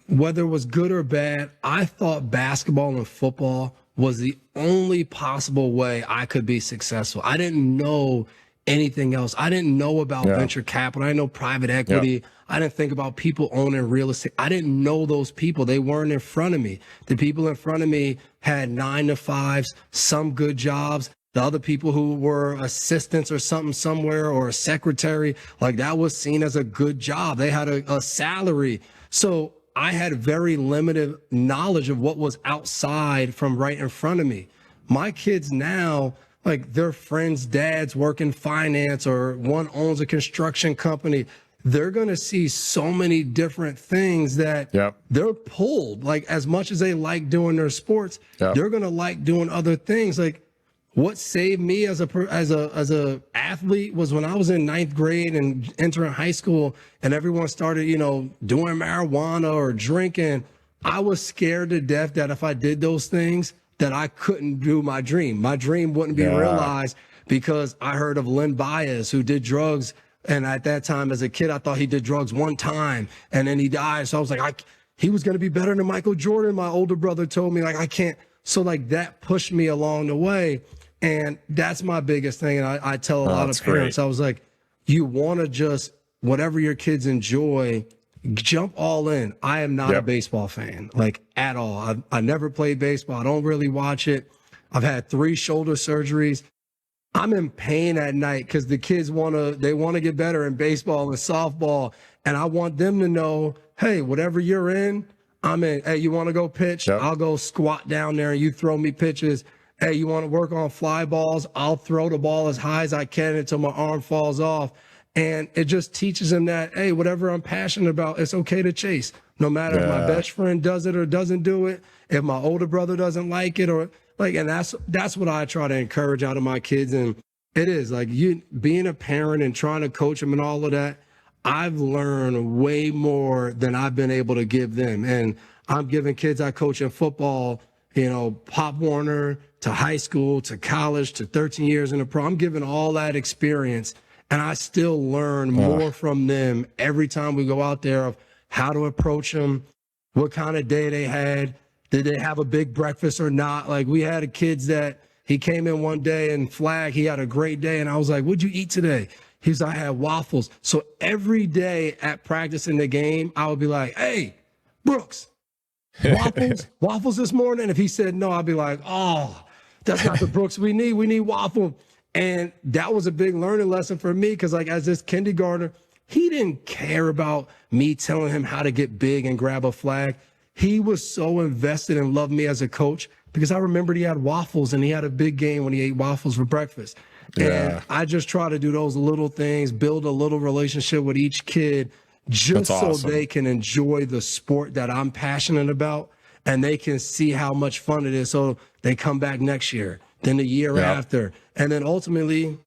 [SPEAKER 2] whether it was good or bad, I thought basketball and football was the only possible way I could be successful. I didn't know anything else. I didn't know about venture capital. I didn't know private equity. I didn't think about people owning real estate. I didn't know those people. They weren't in front of me. The people in front of me had 9-to-5s, some good jobs. The other people who were assistants or something somewhere, or a secretary, like that was seen as a good job. They had a salary. So I had very limited knowledge of what was outside from right in front of me. My kids now, like their friends' dads work in finance, or one owns a construction company. They're going to see so many different things that they're pulled. Like, as much as they like doing their sports, they're going to like doing other things. Like, what saved me as a athlete was when I was in 9th grade and entering high school, and everyone started, doing marijuana or drinking. I was scared to death that if I did those things, that I couldn't do my dream. My dream wouldn't be realized, because I heard of Len Bias, who did drugs. And at that time, as a kid, I thought he did drugs one time and then he died. So I was like, he was going to be better than Michael Jordan. My older brother told me, like, I can't. So like that pushed me along the way. And that's my biggest thing. And I tell a lot of parents, I was like, you want to just, whatever your kids enjoy, jump all in. I am not a baseball fan, like, at all. I never played baseball. I don't really watch it. I've had 3 shoulder surgeries. I'm in pain at night because the kids want to get better in baseball and softball. And I want them to know, hey, whatever you're in, I'm in. Hey, you want to go pitch? I'll go squat down there and you throw me pitches. Hey, you want to work on fly balls? I'll throw the ball as high as I can until my arm falls off. And it just teaches them that, hey, whatever I'm passionate about, it's okay to chase. No matter if my best friend does it or doesn't do it, if my older brother doesn't like it, or like, and that's what I try to encourage out of my kids. And it is like, you being a parent and trying to coach them and all of that, I've learned way more than I've been able to give them. And I'm giving kids I coach in football, Pop Warner to high school to college to 13 years in a pro. I'm giving all that experience, and I still learn more from them every time we go out there, of how to approach them, what kind of day they had. Did they have a big breakfast or not? Like, we had a kids that he came in one day and flag, he had a great day. And I was like, what'd you eat today? He's like, I had waffles. So every day at practice in the game, I would be like, hey, Brooks, waffles this morning? If he said no, I'd be like, oh, that's not the Brooks we need. We need waffle. And that was a big learning lesson for me, because like, as this kindergartner, he didn't care about me telling him how to get big and grab a flag. He was so invested and loved me as a coach, because I remembered he had waffles and he had a big game when he ate waffles for breakfast. And I just try to do those little things, build a little relationship with each kid, just so they can enjoy the sport that I'm passionate about, and they can see how much fun it is. So they come back next year, then the year after. And then ultimately,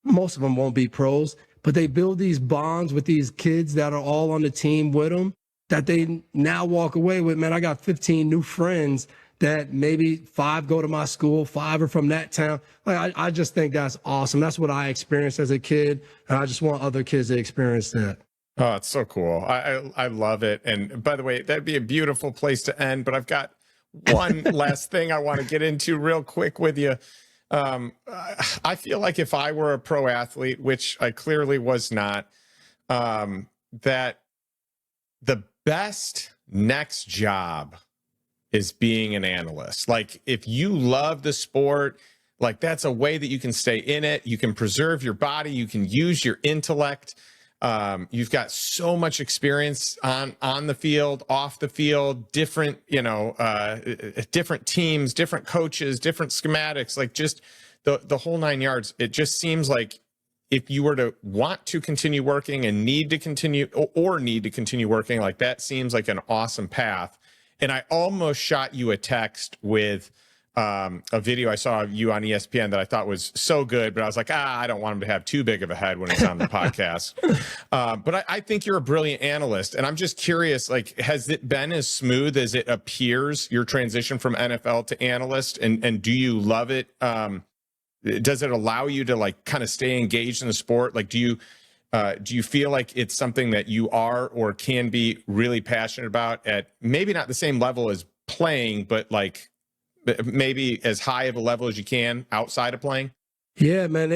[SPEAKER 2] most of them won't be pros, but they build these bonds with these kids that are all on the team with them, that they now walk away with. Man, I got 15 new friends that maybe 5 go to my school, 5 are from that town. Like, I just think that's awesome. That's what I experienced as a kid, and I just want other kids to experience that.
[SPEAKER 1] Oh, it's so cool. I love it. And by the way, that'd be a beautiful place to end, but I've got one last thing I want to get into real quick with you. I feel like if I were a pro athlete, which I clearly was not, that the best next job is being an analyst. Like, if you love the sport, like, that's a way that you can stay in it. You can preserve your body. You can use your intellect. You've got so much experience on the field, off the field, different, different teams, different coaches, different schematics, like just the whole 9 yards. It just seems like if you were to want to continue working and need to continue working, like, that seems like an awesome path. And I almost shot you a text with a video I saw of you on ESPN that I thought was so good, but I was like, I don't want him to have too big of a head when he's on the podcast. But I think you're a brilliant analyst, and I'm just curious, like, has it been as smooth as it appears, your transition from NFL to analyst, and do you love it? Does it allow you to like kind of stay engaged in the sport? Like, do you feel like it's something that you are or can be really passionate about at maybe not the same level as playing, but like maybe as high of a level as you can outside of playing?
[SPEAKER 2] Yeah, man,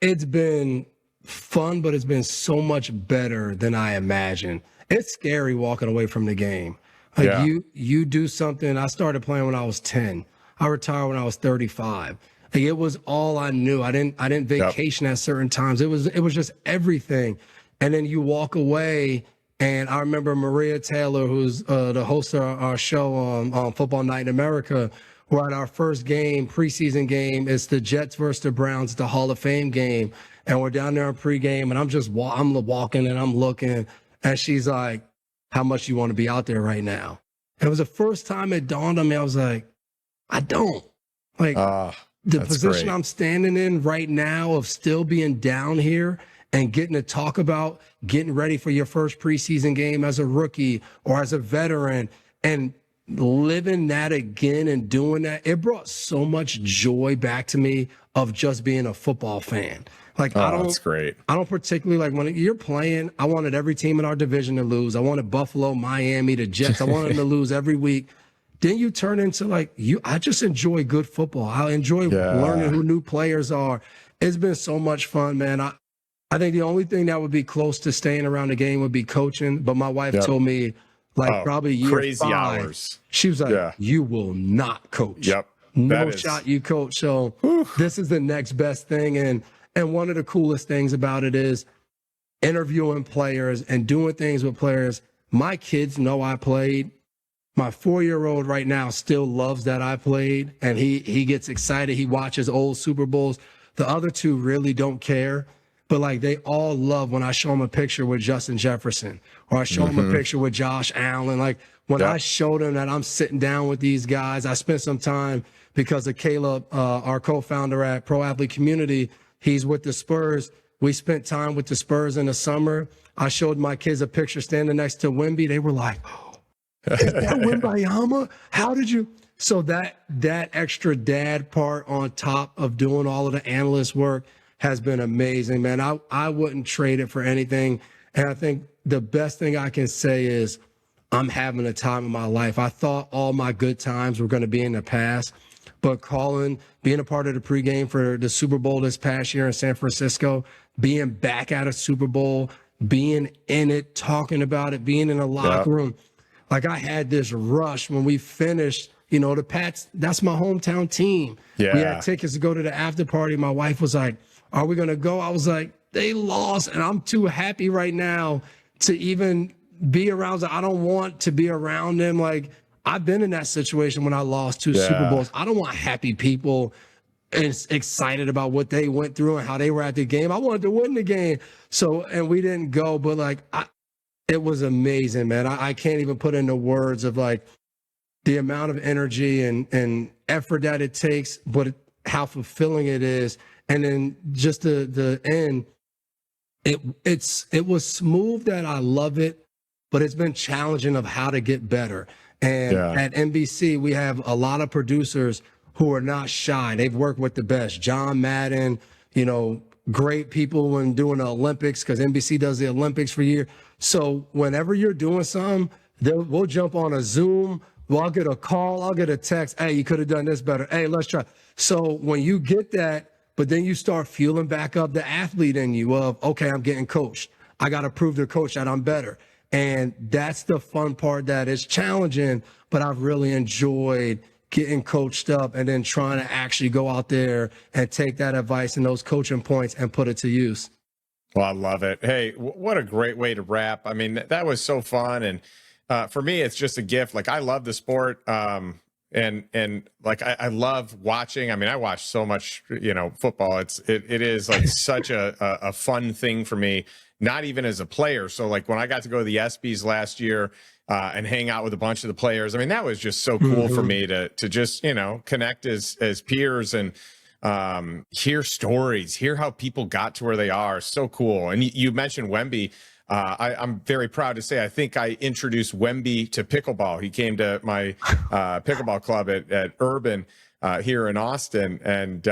[SPEAKER 2] it's been fun, but it's been so much better than I imagined. It's scary walking away from the game. Like
[SPEAKER 1] Yeah.
[SPEAKER 2] you do something. I started playing when I was 10. I retired when I was 35. Like, it was all I knew. I didn't vacation at certain times. It was just everything. And then you walk away, and I remember Maria Taylor, who's the host of our show on Football Night in America. We're at our first game, preseason game. It's the Jets versus the Browns, the Hall of Fame game. And we're down there in pregame, and I'm walking and I'm looking, and she's like, "How much you want to be out there right now?" And it was the first time it dawned on me. I was like, I don't. Like, the position
[SPEAKER 1] great.
[SPEAKER 2] I'm standing in right now of still being down here and getting to talk about getting ready for your first preseason game as a rookie or as a veteran and living that again and doing that, it brought so much joy back to me of just being a football fan. Like,
[SPEAKER 1] That's great.
[SPEAKER 2] I don't particularly like when you're playing. I wanted every team in our division to lose. I wanted Buffalo, Miami, the Jets. I wanted them to lose every week. Then you turn into like I just enjoy good football. I enjoy learning who new players are. It's been so much fun, man. I think the only thing that would be close to staying around the game would be coaching. But my wife told me, like, probably year
[SPEAKER 1] crazy
[SPEAKER 2] 5,
[SPEAKER 1] hours.
[SPEAKER 2] she was like, you will not coach.
[SPEAKER 1] Yep.
[SPEAKER 2] No shot you coach. So this is the next best thing. And one of the coolest things about it is interviewing players and doing things with players. My kids know I played. My 4-year-old right now still loves that I played, and he gets excited. He watches old Super Bowls. The other 2 really don't care, but like they all love when I show them a picture with Justin Jefferson or I show them a picture with Josh Allen. Like when I show them that I'm sitting down with these guys, I spent some time because of Caleb, our co-founder at Pro Athlete Community. He's with the Spurs. We spent time with the Spurs in the summer. I showed my kids a picture standing next to Wemby. They were like, "Is that Wembayama? How did you?" So that extra dad part on top of doing all of the analyst work has been amazing, man. I wouldn't trade it for anything. And I think the best thing I can say is I'm having a time of my life. I thought all my good times were going to be in the past, but being a part of the pregame for the Super Bowl this past year in San Francisco, being back at a Super Bowl, being in it, talking about it, being in a locker room. Like, I had this rush when we finished, the Pats, that's my hometown team.
[SPEAKER 1] Yeah.
[SPEAKER 2] We had tickets to go to the after party. My wife was like, "Are we going to go?" I was like, they lost, and I'm too happy right now to even be around. I don't want to be around them. Like, I've been in that situation when I lost 2 Super Bowls. I don't want happy people and excited about what they went through and how they were at the game. I wanted to win the game. So, and we didn't go, but like, it was amazing, man. I can't even put into words of like the amount of energy and effort that it takes, but how fulfilling it is. And then just the end, it was smooth that I love it, but it's been challenging of how to get better. And at NBC, we have a lot of producers who are not shy. They've worked with the best. John Madden, great people when doing the Olympics, because NBC does the Olympics for years. So whenever you're doing something, we'll jump on a Zoom. Well, I'll get a call. I'll get a text. "Hey, you could have done this better. Hey, let's try." So when you get that, but then you start fueling back up the athlete in you of, okay, I'm getting coached. I got to prove to the coach that I'm better. And that's the fun part that is challenging, but I've really enjoyed getting coached up and then trying to actually go out there and take that advice and those coaching points and put it to use.
[SPEAKER 1] Well, I love it. Hey, what a great way to wrap. I mean, that was so fun. And for me, it's just a gift. Like, I love the sport. And like, I love watching. I mean, I watch so much, football. It is like such a fun thing for me, not even as a player. So like when I got to go to the ESPYs last year, and hang out with a bunch of the players. I mean, that was just so cool for me to just, connect as peers and hear stories, hear how people got to where they are. So cool. And you mentioned Wemby. I'm very proud to say I think I introduced Wemby to pickleball. He came to my pickleball club at Urban here in Austin, and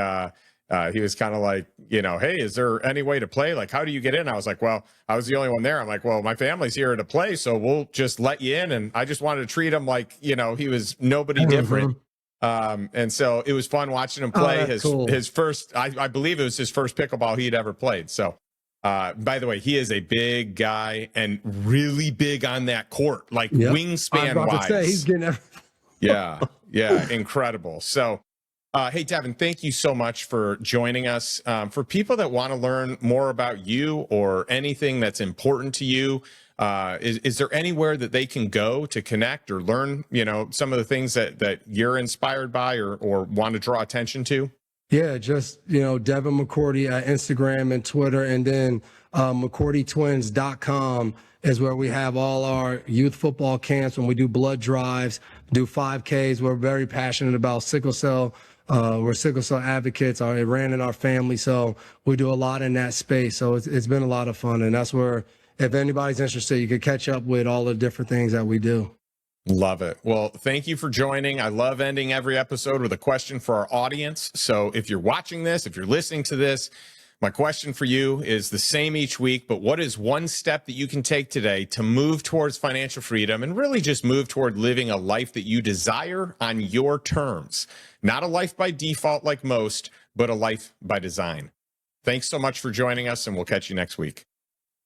[SPEAKER 1] he was kind of like, hey, is there any way to play? Like, how do you get in? I was like, well, I was the only one there. I'm like, well, my family's here to play, so we'll just let you in. And I just wanted to treat him like, he was nobody different. And so it was fun watching him play his first, I believe it was his first pickleball he'd ever played. So, by the way, he is a big guy and really big on that court, like wingspan wise. He's getting yeah, incredible. So, hey, Devin, thank you so much for joining us. For people that want to learn more about you or anything that's important to you, is there anywhere that they can go to connect or learn, some of the things that you're inspired by or want to draw attention to?
[SPEAKER 2] Yeah, just, Devin McCourty at Instagram and Twitter, and then McCourtyTwins.com is where we have all our youth football camps when we do blood drives, do 5Ks. We're very passionate about sickle cell. We're sickle cell advocates. It ran in our family, so we do a lot in that space. So it's been a lot of fun, and that's where, if anybody's interested, you can catch up with all the different things that we do.
[SPEAKER 1] Love it. Well, thank you for joining. I love ending every episode with a question for our audience. So if you're watching this, if you're listening to this, my question for you is the same each week, but what is one step that you can take today to move towards financial freedom and really just move toward living a life that you desire on your terms? Not a life by default like most, but a life by design. Thanks so much for joining us, and we'll catch you next week.